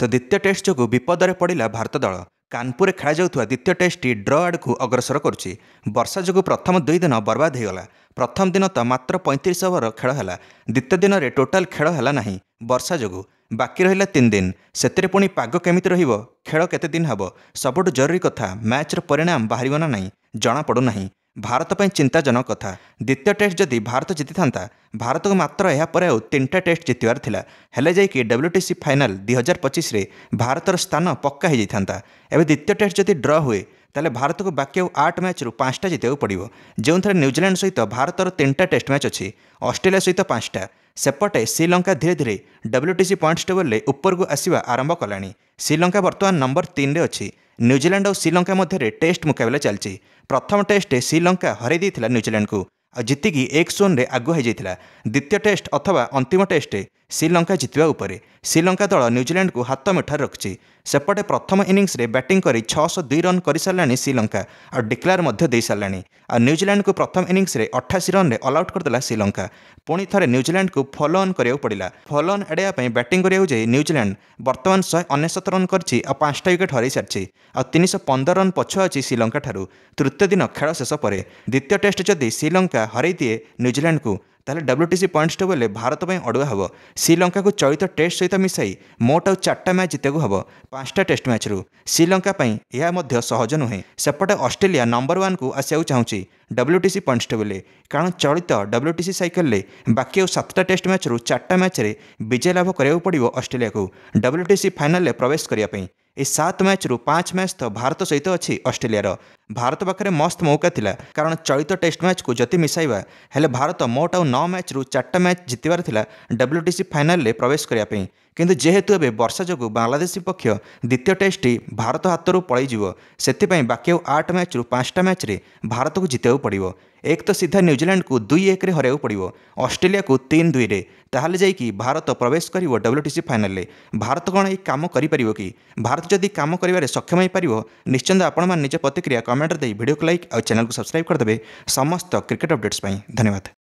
तो द्वितीय टेस्ट जो विपदरे पड़ा भारत दल कानपुर खेल जाऊा द्वितीय टेस्ट ड्र आड़क अग्रसर करुच्ची। वर्षा जो प्रथम 2 दिन बर्बाद होगला। प्रथम दिन तो मात्र 35 ओवर खेल है। द्वितीय दिन में टोटाल खेल है ना वर्षा जो बाकी रहा 3 दिन से पुणी पाग केमिति रहिबो खेल केते दिन हम सबुठ जरूरी कथा मैचर परिणाम बाहर ना नहीं जना पड़ूना। भारत पर चिंताजनक कथा द्वितीय टेस्ट जदि भारत जीति था भारत को मात्र यह 3टा टेस्ट जितबार थिला हेले जाइए WTC फाइनाल 2025 रे भारतर स्थान पक्का हो जाता। एवं द्वितीय टेस्ट जदि ड्र हुए ताले भारत को बाकी 8 मैच रु 5टा जितवाक पड़ो जो थे न्यूजीलैंड सहित भारतर 3टा टेस्ट मैच अच्छी ऑस्ट्रेलिया सहित 5टा सेपटे श्रीलंका धीरे धीरे WTC पॉइंट्स टेबल ऊपर को आसवा आरंभ कलानी। श्रीलंका बर्तमान नंबर 3 रे अच्छी। न्यूजीलैंड और श्रीलंका मध्य टेस्ट मुकाबला चलती। प्रथम टेस्ट श्रीलंका हरई देइथिला न्यूजीलैंड को जितिकी 1-0 आगुआ हो जाता। द्वितीय टेस्ट अथवा अंतिम टेस्ट श्रीलंका जितवा उपरे श्रीलंका दल न्यूजीलैंड को हाथ मिठार रखी। सेपटे प्रथम इनिंग्स रे बैटिंग कर 602 रन कर साराणी श्रीलंका और डिक्लेयर दे साराणी। और न्यूजीलैंड को प्रथम इनिंग्स रे 88 रन ऑल आउट करदेला श्रीलंका। पुणी थे न्यूजीलैंड को फॉलो ऑन करा पड़ा। फॉलो ऑन एड़ाई बैटिंग करा न्यूजीलैंड बर्तमान 199 रन कर 5टा विकेट हर सारी और 315 रन पछुआ अच्छी श्रीलंका ठारू। तृतीय दिन खेल शेष पर द्वितीय टेस्ट जदि श्रीलंका हरई दिए न्यूजीलैंड को ताले WTC पॉइंट्स टेबल भारत में अड़ुआ हम। श्रीलंका को चलित टेस्ट सहित मिसाई मोट आउ 4टा मैच जितक हम 5टा टेस्ट मैच रु। श्रीलंका यह सहज नुहे। सेपटे ऑस्ट्रेलिया नंबर 1 को आसिया चाहूँगी WTC पॉइंट्स टेबल कारण चलित WTC साइकेल बाकी 7टा टेस्ट मैच रु 4टा मैच रे विजय लाभ करा पड़ो ऑस्ट्रेलिया को WTC फाइनाल में प्रवेश करने। ये 7 मैच रु 5 मैच तो भारत सहित अच्छी ऑस्ट्रेलिया। भारत पाखे मस्त मौका थिला कारण चलित टेस्ट मैच को जति मिसाइबा हेले भारत मोट आउ 9 मैच रु 4टा मैच जितबार थिला WTC फाइनाल में प्रवेश करने। किंतु जेहेतु एबे वर्षा जो बांग्लादेशी पक्ष द्वितीय टेस्ट भारत हाथ पलैज से बाकी 8 मैच रु 5टा मैच रे भारत को जितवाक पड़ो। एक तो सीधा न्यूजीलैंड को 2-1 रे हराइବାକୁ पड़ो ऑस्ट्रेलिया को 3-2 रे ताहले जाइकी भारत प्रवेश करिवो WTC फाइनाल में। भारत कौन ये काम करिपरिवो कि भारत जदि काम करिवारे सक्षम होई परिवो निश्चिंत आपण मान निज प्रतिक्रिया कमेंट दे वीडियो को लाइक और चैनल को सब्सक्राइब करदेवे। समस्त क्रिकेट अपडेट्स धन्यवाद।